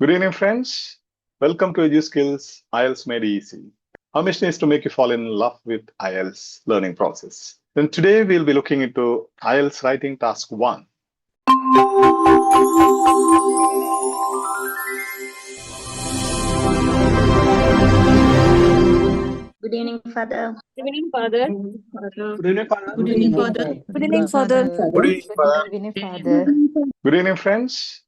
Good evening, friends. Welcome to Edu Skills IELTS Made Easy. Our mission is to make you fall in love with IELTS learning process. Then today we'll be looking into IELTS writing task 1. Good evening, Father. Good evening, Father. Good evening, Father. Good evening, Father. Good evening, Father. Good evening, Father. Good evening, Father. Good evening, friends.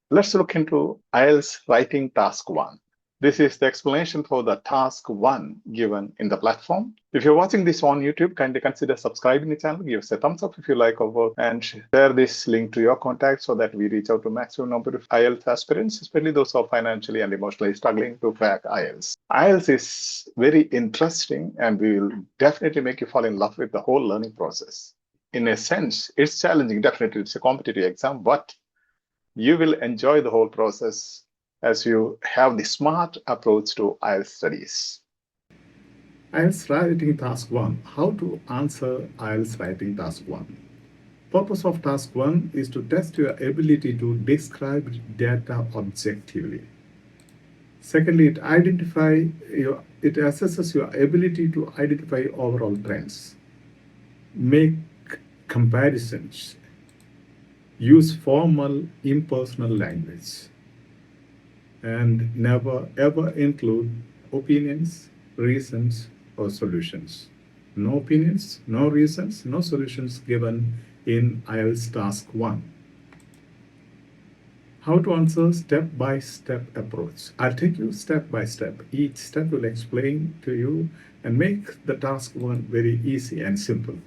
Let's look into IELTS writing task 1. This is the explanation for the task 1 given in the platform. If you're watching this on YouTube, kindly consider subscribing the channel, give us a thumbs up if you like our work, and share this link to your contacts so that we reach out to maximum number of IELTS aspirants, especially those who are financially and emotionally struggling to crack IELTS. IELTS is very interesting and we will definitely make you fall in love with the whole learning process. In a sense, it's challenging, definitely. It's a competitive exam, but you will enjoy the whole process as you have the smart approach to IELTS studies. IELTS writing task 1. How to answer IELTS writing task 1. Purpose of task 1 is to test your ability to describe data objectively. Secondly, it assesses your ability to identify overall trends, make comparisons, use formal impersonal language, and never ever include opinions, reasons, or solutions. No opinions, no reasons, no solutions given in IELTS task 1. How to answer step-by-step approach. I'll take you step by step. Each step will explain to you and make the task 1 very easy and simple.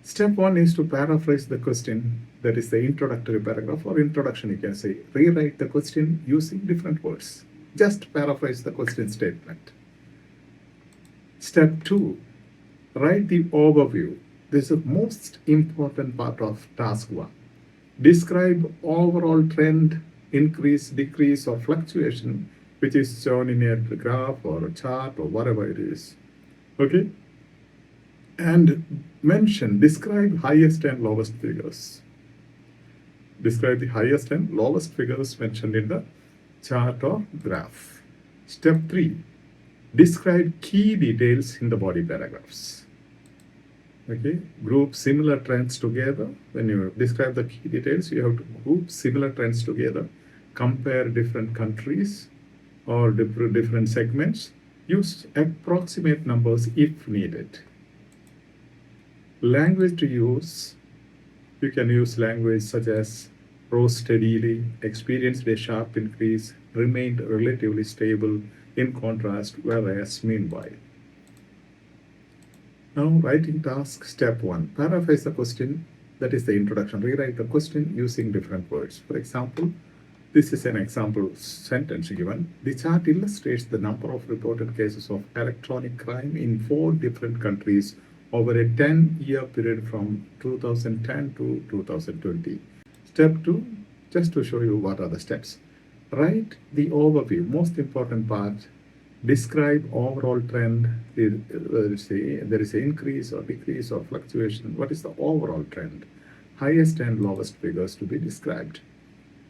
Step 1 is to paraphrase the question, that is the introductory paragraph or introduction, you can say. Rewrite the question using different words. Just paraphrase the question statement. Step 2, write the overview. This is the most important part of task 1. Describe overall trend, increase, decrease, or fluctuation, which is shown in a graph or a chart or whatever it is. Okay? And describe highest and lowest figures. Describe the highest and lowest figures mentioned in the chart or graph. Step 3, describe key details in the body paragraphs. Okay, group similar trends together. When you describe the key details, you have to group similar trends together, compare different countries or different segments, use approximate numbers if needed. Language to use, you can use language such as rose steadily, experienced a sharp increase, remained relatively stable, in contrast, whereas meanwhile. Now, writing task step 1. Paraphrase the question, that is the introduction. Rewrite the question using different words. For example, this is an example sentence given. The chart illustrates the number of reported cases of electronic crime in 4 different countries over a 10-year period from 2010 to 2020. Step 2, just to show you what are the steps. Write the overview, most important part. Describe overall trend. There is an increase or decrease or fluctuation. What is the overall trend? Highest and lowest figures to be described.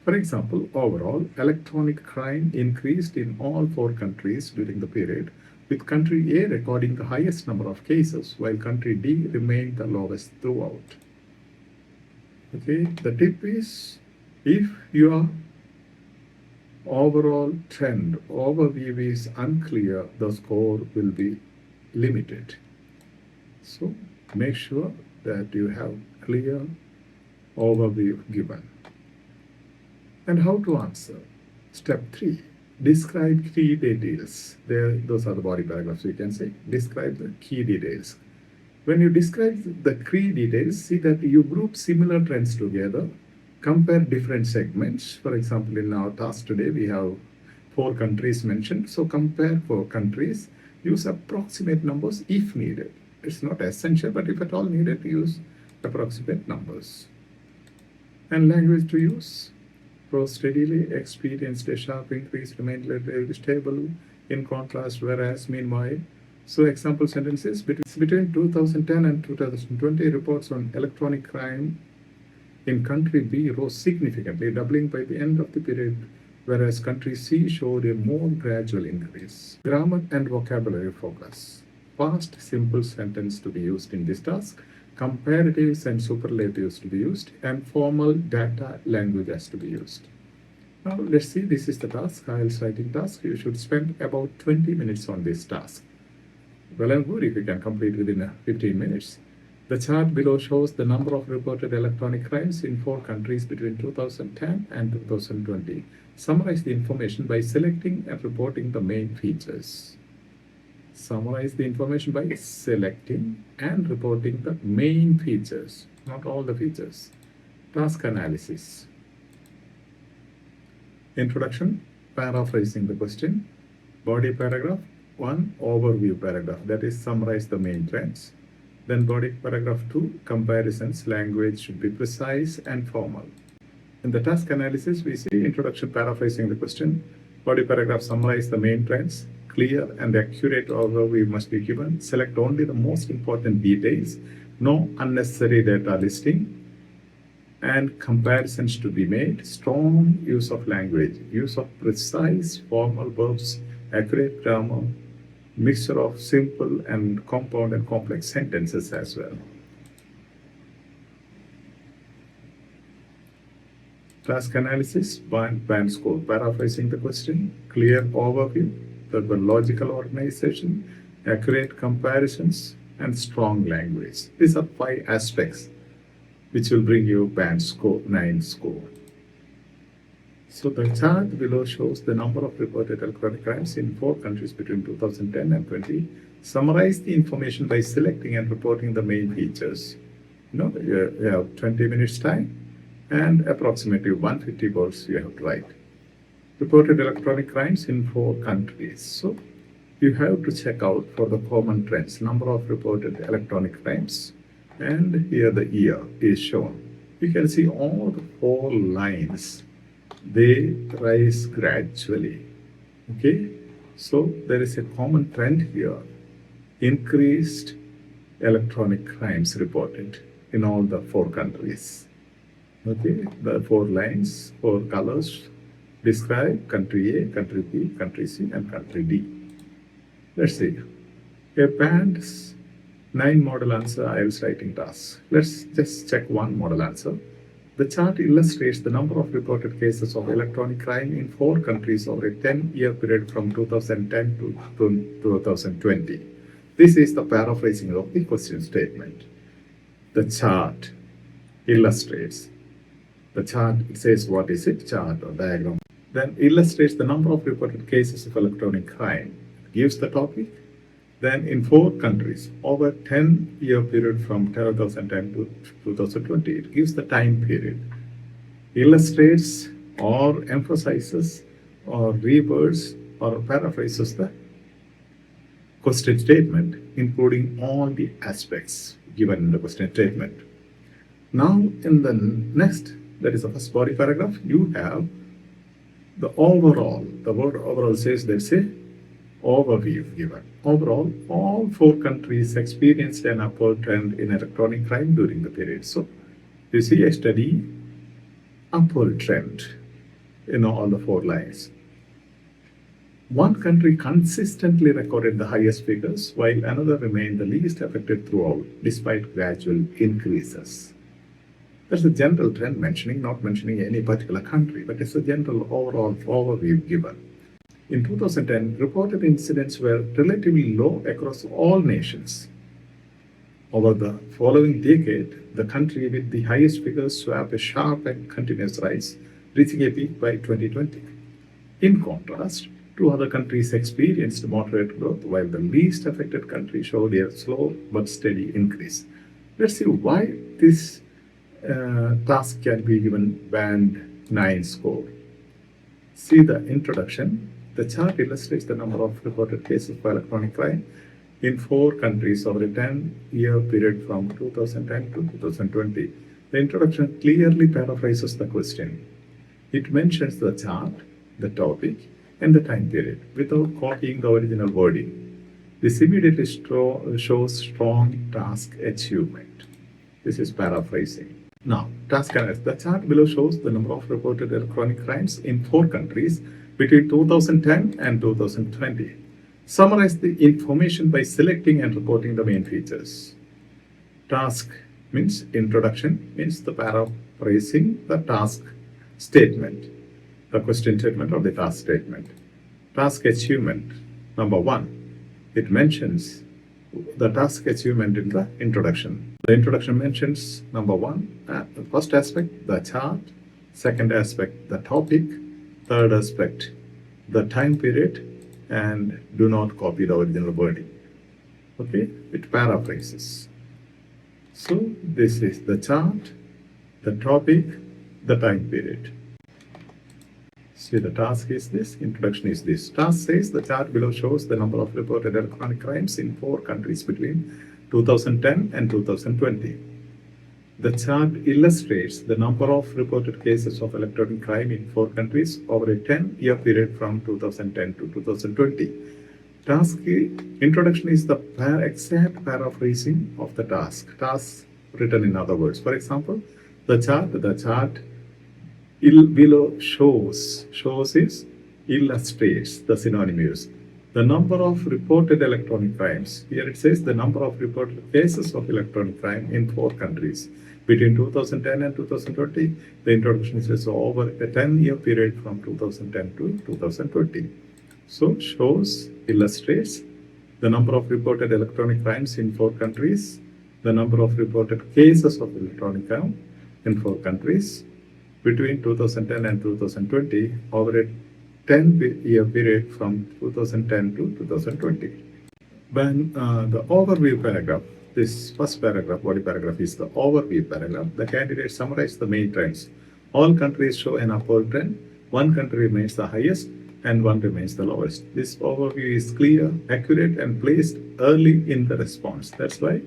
For example, overall, electronic crime increased in all 4 countries during the period, with country A recording the highest number of cases, while country D remained the lowest throughout. Okay, the tip is, if your overall trend overview is unclear, the score will be limited. So make sure that you have clear overview given. And how to answer? Step 3, describe key details. Those are the body paragraphs, you can say. Describe the key details. When you describe the key details, see that you group similar trends together, compare different segments. For example, in our task today, we have 4 countries mentioned. So compare 4 countries, use approximate numbers if needed. It's not essential, but if at all needed, use approximate numbers. And language to use. Rose steadily, experienced a sharp increase, remained relatively stable, in contrast, whereas meanwhile. So example sentences, between 2010 and 2020, reports on electronic crime in country B rose significantly, doubling by the end of the period whereas country C showed a more gradual increase. Grammar and vocabulary focus. Past simple sentence to be used in this task, comparatives and superlatives to be used, and formal data languages to be used. Now let's see, this is the task, IELTS writing task. You should spend about 20 minutes on this task. Well and good if you can complete within 15 minutes. The chart below shows the number of reported electronic crimes in 4 countries between 2010 and 2020. Summarize the information by selecting and reporting the main features. Summarize the information by selecting and reporting the main features, not all the features. Task analysis. Introduction, paraphrasing the question. Body paragraph, 1 overview paragraph, that is summarize the main trends. Then body paragraph 2, comparisons, language should be precise and formal. In the task analysis, we see introduction, paraphrasing the question. Body paragraph, summarize the main trends. Clear and accurate overview must be given. Select only the most important details. No unnecessary data listing. And comparisons to be made. Strong use of language. Use of precise formal verbs. Accurate grammar. Mixture of simple and compound and complex sentences as well. Task analysis, band score, paraphrasing the question, clear overview, the logical organization, accurate comparisons, and strong language. These are 5 aspects which will bring you band score, 9 score. So the chart below shows the number of reported electronic crimes in 4 countries between 2010 and 20. Summarize the information by selecting and reporting the main features. You have 20 minutes time and approximately 150 words you have to write. Reported electronic crimes in 4 countries. So you have to check out for the common trends, number of reported electronic crimes, and here the year is shown. You can see all the 4 lines. They rise gradually. Okay, so there is a common trend here. Increased electronic crimes reported in all the 4 countries. Okay, the 4 lines, 4 colors describe country A, country B, country C, and country D. Let's see. A band 9 model answer IELTS writing task. Let's just check one model answer. The chart illustrates the number of reported cases of electronic crime in 4 countries over a 10-year period from 2010 to 2020. This is the paraphrasing of the question statement. The chart illustrates. The chart, it says what is it? Chart or diagram. Then illustrates the number of reported cases of electronic crime. It gives the topic. Then in 4 countries, over 10-year period from 2010 to 2020, it gives the time period. Illustrates or emphasizes or reverses or paraphrases the question statement, including all the aspects given in the question statement. Now in the next, that is the first body paragraph, you have the overall. The word overall says there's a overview given. Overall, all 4 countries experienced an upward trend in electronic crime during the period. So you see a steady upward trend in all the 4 lines. One country consistently recorded the highest figures, while another remained the least affected throughout, despite gradual increases. There's a general trend not mentioning any particular country, but it's a general overall overview given. In 2010, reported incidents were relatively low across all nations. Over the following decade, the country with the highest figures swapped a sharp and continuous rise, reaching a peak by 2020. In contrast, 2 other countries experienced moderate growth, while the least affected country showed a slow but steady increase. Let's see why this task can be given band 9 score. See the introduction. The chart illustrates the number of reported cases of electronic crime in 4 countries over a 10-year period from 2010 to 2020. The introduction clearly paraphrases the question. It mentions the chart, the topic, and the time period without copying the original wording. This immediately shows strong task achievement. This is paraphrasing. Now, task analysis. The chart below shows the number of reported electronic crimes in 4 countries between 2010 and 2020. Summarize the information by selecting and reporting the main features. Task means introduction, means the paraphrasing the task statement, the question statement or the task statement. Task achievement, number 1, it mentions the task achievement in the introduction. The introduction mentions number 1, the first aspect, the chart, second aspect, the topic, third aspect, the time period, and do not copy the original wording. Okay, it paraphrases. So this is the chart, the topic, the time period. See, the task is this, introduction is this. Task says the chart below shows the number of reported electronic crimes in 4 countries between 2010 and 2020. The chart illustrates the number of reported cases of electronic crime in 4 countries over a 10-year period from 2010 to 2020. Task introduction is the exact paraphrasing of the task. Task written in other words. For example, the chart below shows is illustrates, the synonym use. The number of reported electronic crimes. Here it says the number of reported cases of electronic crime in 4 countries between 2010 and 2020. The introduction says over a 10-year period from 2010 to 2020. So shows, illustrates the number of reported electronic crimes in 4 countries, the number of reported cases of electronic crime in 4 countries between 2010 and 2020 over a 10-year period from 2010 to 2020. When the overview paragraph, this first paragraph, body paragraph is the overview paragraph. The candidate summarized the main trends. All countries show an upward trend. 1 country remains the highest and 1 remains the lowest. This overview is clear, accurate, and placed early in the response. That's why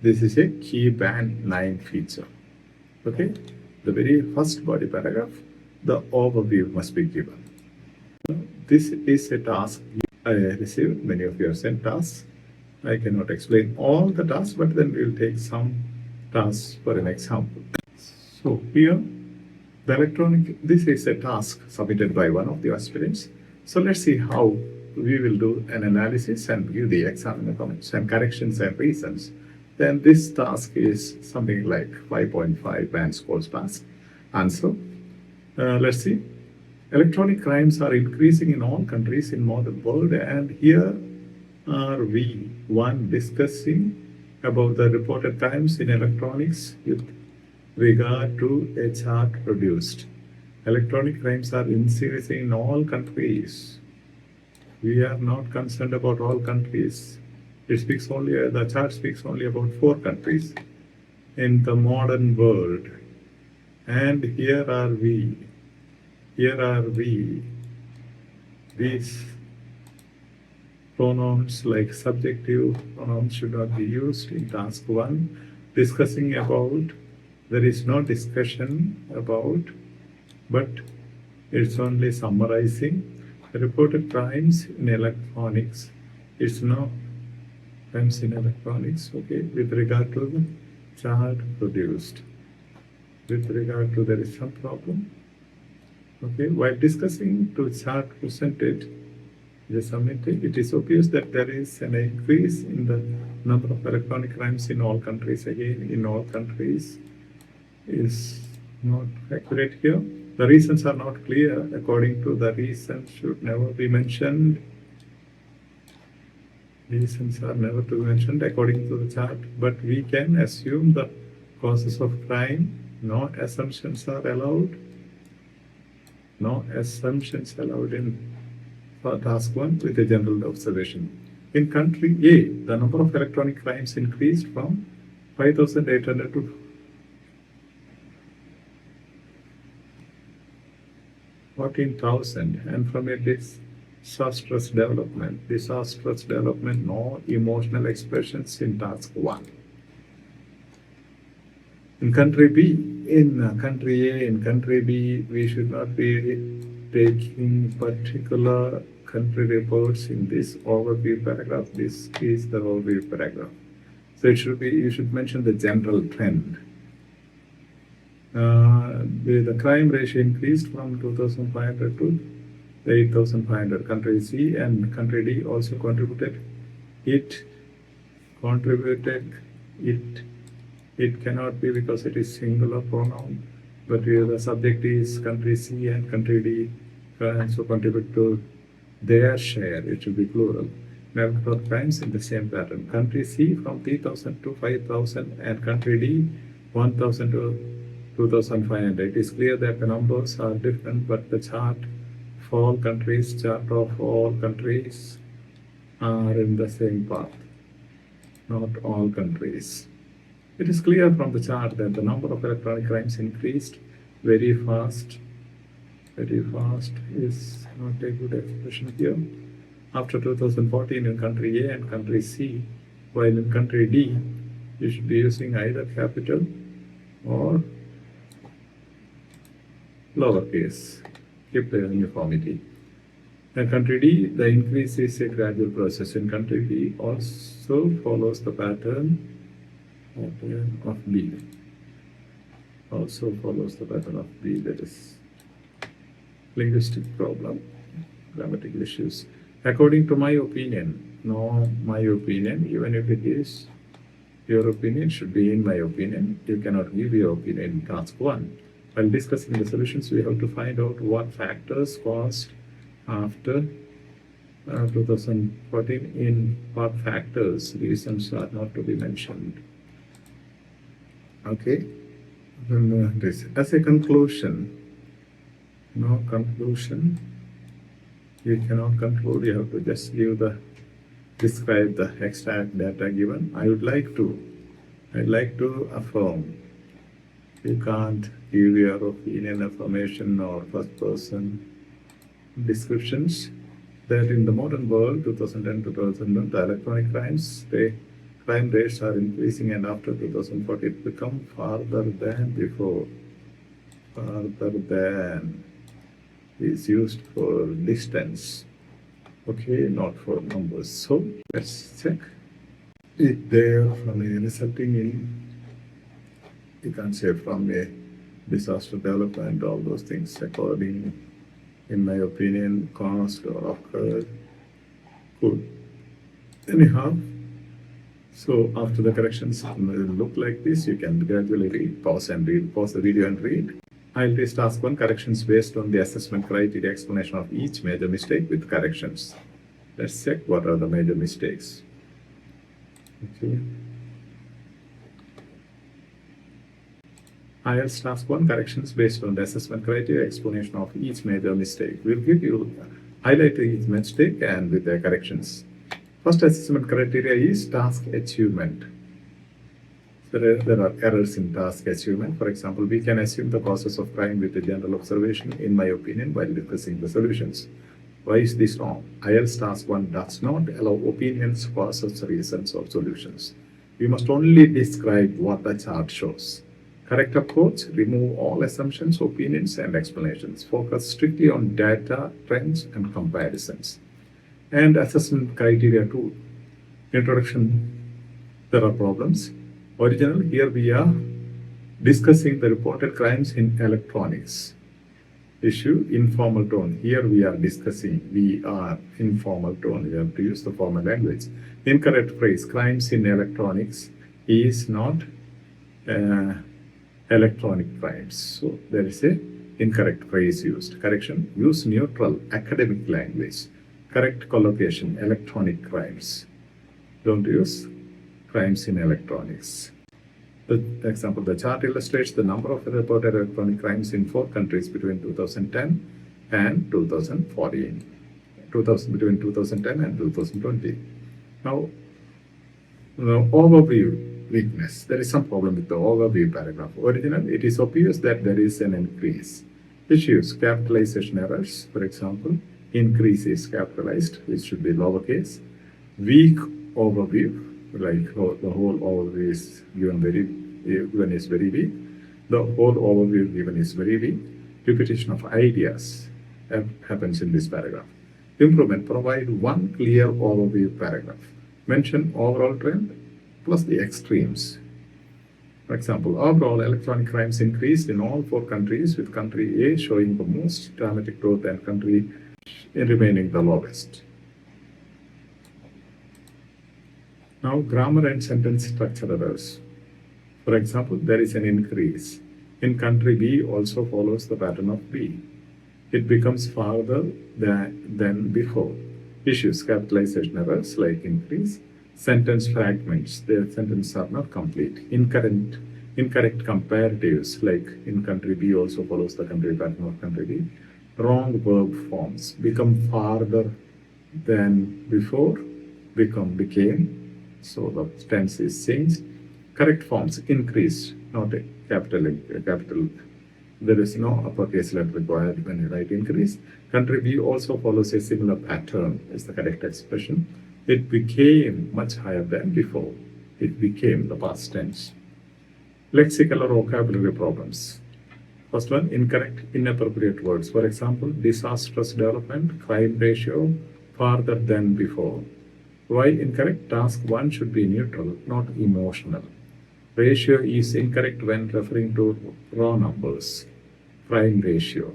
this is a key band 9 feature. Okay, the very first body paragraph, the overview must be given. This is a task I received. Many of you have sent tasks. I cannot explain all the tasks, but then we will take some tasks for an example. So here, this is a task submitted by one of the aspirants. So let's see how we will do an analysis and give the examiner comments and corrections and reasons. Then this task is something like 5.5 band scores pass. Answer. Let's see. Electronic crimes are increasing in all countries in modern world, and here are we, 1, discussing about the reported crimes in electronics with regard to a chart produced. Electronic crimes are increasing in all countries. We are not concerned about all countries. It speaks only, the chart speaks only about 4 countries in the modern world. And here are we. These pronouns like subjective pronouns should not be used in task 1. Discussing about, there is no discussion about, but it's only summarizing. Reported crimes in electronics. It's no crimes in electronics, okay, with regard to the chart produced. With regard to there is some problem. Okay, while discussing to chart presented, it is obvious that there is an increase in the number of electronic crimes in all countries. Again, in all countries is not accurate here. The reasons are not clear. According to the reasons should never be mentioned. Reasons are never to be mentioned according to the chart, but we can assume the causes of crime. No assumptions are allowed. No assumptions allowed in for task 1 with a general observation. In country A, the number of electronic crimes increased from 5,800 to 14,000, and from a disastrous development, no emotional expressions in task 1. In country B, in country A, in country B, we should not be taking particular country reports in this overview paragraph. This is the overview paragraph. So it should be, you should mention the general trend. The crime ratio increased from 2,500 to 8,500. Country C and country D also contributed. It cannot be because it is singular pronoun, but here the subject is country C and country D also contribute to their share. It should be plural. Number of crimes in the same pattern. Country C from 3,000 to 5,000 and country D 1,000 to 2,500. It is clear that the numbers are different, but the chart of all countries are in the same path. Not all countries. It is clear from the chart that the number of electronic crimes increased very fast. Very fast is not a good expression here. After 2014 in country A and country C, while in country D, you should be using either capital or lowercase. Keep the uniformity. In country D, the increase is a gradual process. In country B, also follows the pattern of B. Also follows the pattern of B. That is linguistic problem, grammatical issues. According to my opinion, no, my opinion, even if it is your opinion, should be in my opinion. You cannot give your opinion in task 1. While discussing the solutions, we have to find out what factors caused after 2014 in what factors reasons are not to be mentioned. Okay. This as a conclusion. No conclusion. You cannot conclude. You have to just describe the exact data given. I'd like to affirm. You can't give your opinion, affirmation, or first person descriptions that in the modern world, 2010-2011, the electronic crimes, the crime rates are increasing, and after 2014 it become farther than before. Farther than is used for distance, okay, not for numbers. So let's check it there from a resulting in, you can't say from a disaster development, all those things according, in my opinion, caused or occurred. Good. Anyhow, so after the corrections will look like this, you can gradually read, pause the video and read. IELTS task 1 corrections based on the assessment criteria, explanation of each major mistake with corrections. Let's check what are the major mistakes. Okay. IELTS task 1 corrections based on the assessment criteria, explanation of each major mistake. We'll give you highlight each mistake and with the corrections. First assessment criteria is task achievement. So there are errors in task achievement. For example, we can assume the causes of crime with a general observation, in my opinion, while discussing the solutions. Why is this wrong? IELTS task 1 does not allow opinions, causes, reasons, or solutions. We must only describe what the chart shows. Correct approach, remove all assumptions, opinions, and explanations. Focus strictly on data, trends, and comparisons. And assessment criteria 2. Introduction, there are problems. Original, here we are discussing the reported crimes in electronics. Issue, informal tone. Here we are informal tone. We have to use the formal language. Incorrect phrase, crimes in electronics is not electronic crimes. So there is a incorrect phrase used. Correction, use neutral academic language. Correct collocation, electronic crimes. Don't use crimes in electronics. The example, the chart illustrates the number of reported electronic crimes in 4 countries between 2010 and 2014. Between 2010 and 2020. Now, the overview weakness. There is some problem with the overview paragraph. Original, it is obvious that there is an increase. Issues, capitalization errors. For example, increase is capitalized, which should be lowercase. Weak overview, like the whole overview is given is very weak. The whole overview given is very weak. Repetition of ideas happens in this paragraph. Improvement, provide one clear overview paragraph. Mention overall trend plus the extremes. For example, overall electronic crimes increased in all 4 countries, with country A showing the most dramatic growth and country remaining the lowest. Now, grammar and sentence structure errors. For example, there is an increase. In country B also follows the pattern of B. It becomes farther than before. Issues, capitalization errors like increase. Sentence fragments, their sentences are not complete. Incorrect comparatives like in country B also follows the country pattern of country B. Wrong verb forms, become farther than before, became. So the tense is changed. Correct forms, increased, not a capital. There is no uppercase letter required when you write increase. Country B also follows a similar pattern, is the correct expression. It became much higher than before. It became the past tense. Lexical or vocabulary problems. First one, incorrect, inappropriate words. For example, disastrous development, crime ratio, farther than before. Why incorrect? Task 1 should be neutral, not emotional. Ratio is incorrect when referring to raw numbers. Crime ratio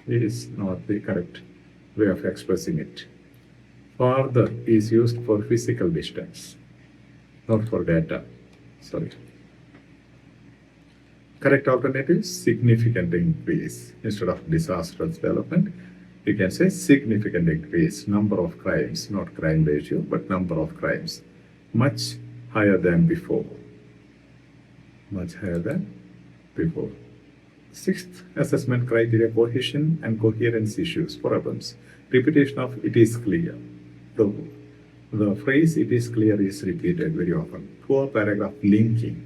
is not the correct way of expressing it. Farther is used for physical distance, not for data. Sorry. Correct alternative, significant increase. Instead of disastrous development, you can say significant increase. Number of crimes, not crime ratio, but number of crimes. Much higher than before. Much higher than before. Sixth, assessment criteria, cohesion and coherence issues, problems. Repetition of it is clear. The phrase it is clear is repeated very often. Poor paragraph linking.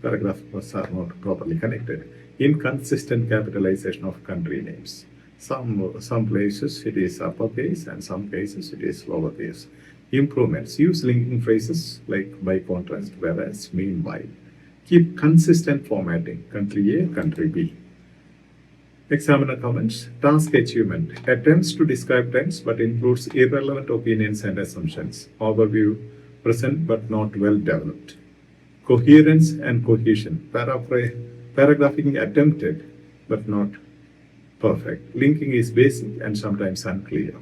Paragraphs are not properly connected. Inconsistent capitalization of country names. Some places it is uppercase and some cases it is lowercase. Improvements. Use linking phrases like by contrast, whereas, meanwhile. Keep consistent formatting. Country A, country B. Examiner comments. Task achievement. Attempts to describe tense but includes irrelevant opinions and assumptions. Overview. Present but not well developed. Coherence and cohesion. Paragraphing attempted but not perfect. Linking is basic and sometimes unclear.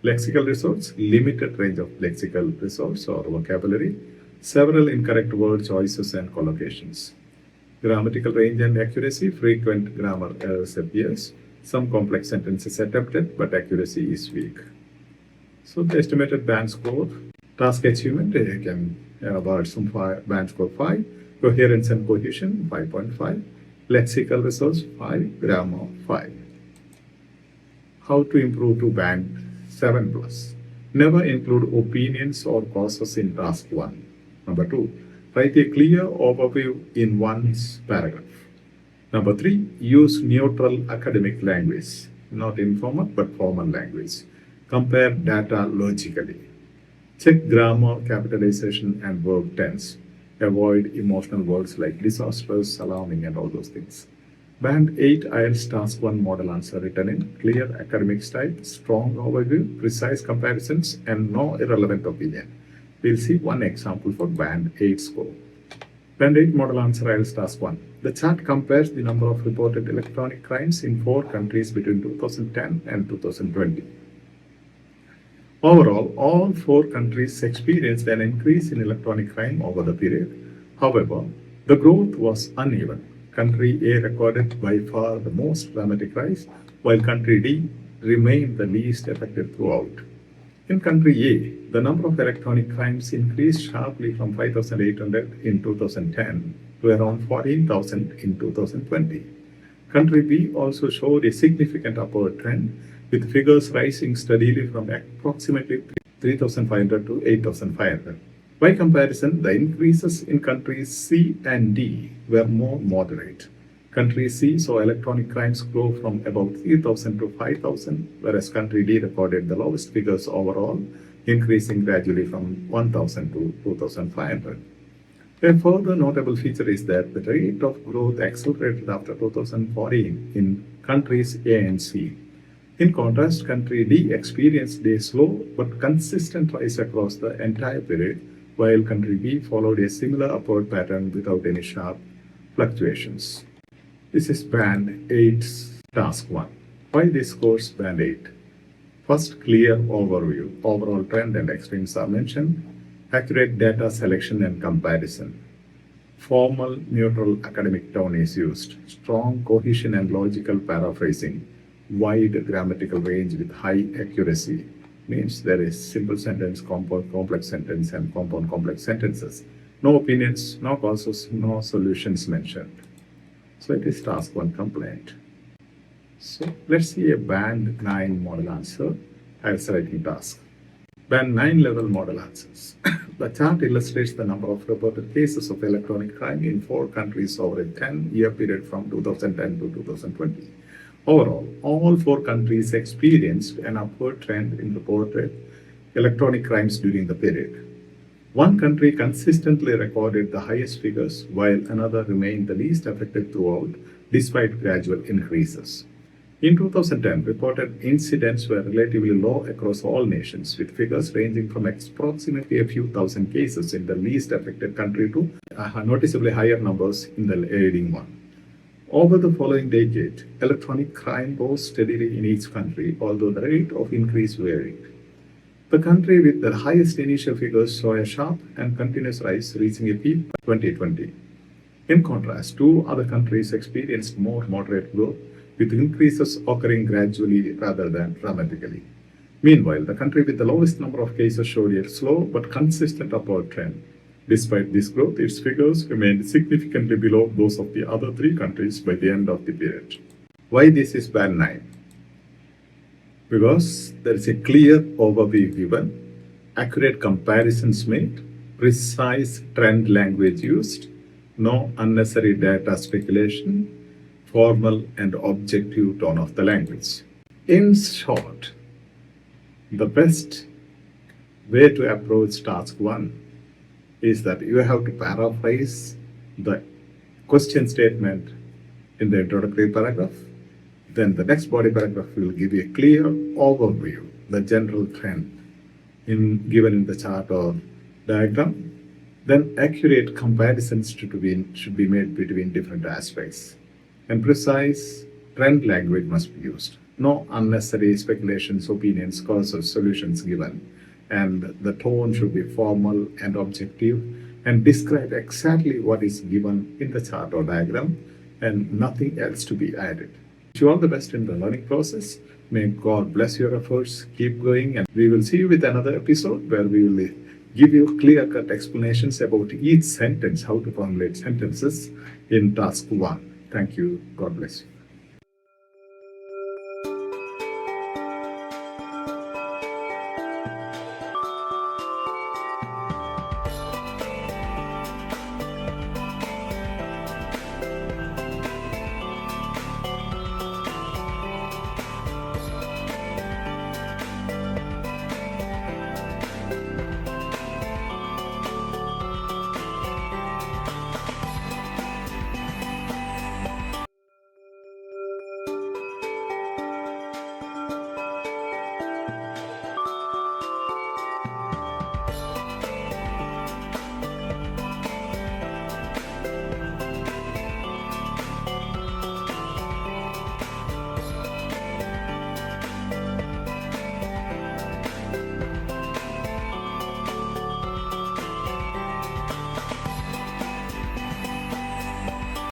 Lexical resource. Limited range of lexical resource or vocabulary. Several incorrect word choices and collocations. Grammatical range and accuracy, frequent grammar errors appears. Some complex sentences attempted, but accuracy is weak. So the estimated band score, task achievement, you can award some band score 5, coherence and cohesion 5.5, lexical resource 5, grammar 5. How to improve to band 7+. Never include opinions or causes in task 1. Number 2. Write a clear overview in one's paragraph. Number 3, use neutral academic language, not informal but formal language. Compare data logically. Check grammar, capitalization, and verb tense. Avoid emotional words like disastrous, alarming, and all those things. Band 8 IELTS Task 1 model answer written in clear academic style, strong overview, precise comparisons, and no irrelevant opinion. We'll see one example for Band 8 score. Band 8 model answer IELTS Task 1. The chart compares the number of reported electronic crimes in 4 countries between 2010 and 2020. Overall, all 4 countries experienced an increase in electronic crime over the period. However, the growth was uneven. Country A recorded by far the most dramatic rise, while country D remained the least affected throughout. In country A, the number of electronic crimes increased sharply from 5,800 in 2010 to around 14,000 in 2020. Country B also showed a significant upward trend, with figures rising steadily from approximately 3,500 to 8,500. By comparison, the increases in countries C and D were more moderate. Country C saw electronic crimes grow from about 3,000 to 5,000, whereas country D recorded the lowest figures overall, increasing gradually from 1,000 to 2,500. A further notable feature is that the rate of growth accelerated after 2014 in countries A and C. In contrast, country D experienced a slow but consistent rise across the entire period, while country B followed a similar upward pattern without any sharp fluctuations. This is Band 8's Task 1. Why this course Band 8? First, clear overview. Overall trend and extremes are mentioned. Accurate data selection and comparison. Formal, neutral academic tone is used. Strong cohesion and logical paraphrasing. Wide grammatical range with high accuracy. Means there is simple sentence, compound complex sentence, and compound complex sentences. No opinions, no causes, no solutions mentioned. So it is task 1 complaint. So let's see a band 9 model answer IELTS writing task. Band 9 level model answers. The chart illustrates the number of reported cases of electronic crime in 4 countries over a 10-year period from 2010 to 2020. Overall, all 4 countries experienced an upward trend in reported electronic crimes during the period. One country consistently recorded the highest figures, while another remained the least affected throughout, despite gradual increases. In 2010, reported incidents were relatively low across all nations, with figures ranging from approximately a few thousand cases in the least affected country to noticeably higher numbers in the leading one. Over the following decade, electronic crime rose steadily in each country, although the rate of increase varied. The country with the highest initial figures saw a sharp and continuous rise, reaching a peak by 2020. In contrast, 2 other countries experienced more moderate growth, with increases occurring gradually rather than dramatically. Meanwhile, the country with the lowest number of cases showed a slow but consistent upward trend. Despite this growth, its figures remained significantly below those of the other 3 countries by the end of the period. Why this is band 9? Because there is a clear overview given, accurate comparisons made, precise trend language used, no unnecessary data speculation, formal and objective tone of the language. In short, the best way to approach task 1 is that you have to paraphrase the question statement in the introductory paragraph. Then the next body paragraph will give you a clear overview, the general trend given in the chart or diagram. Then accurate comparisons should be made between different aspects. And precise trend language must be used. No unnecessary speculations, opinions, causes, solutions given. And the tone should be formal and objective and describe exactly what is given in the chart or diagram and nothing else to be added. Wish you all the best in the learning process. May God bless your efforts. Keep going, and we will see you with another episode where we will give you clear-cut explanations about each sentence, how to formulate sentences in task 1. Thank you. God bless you.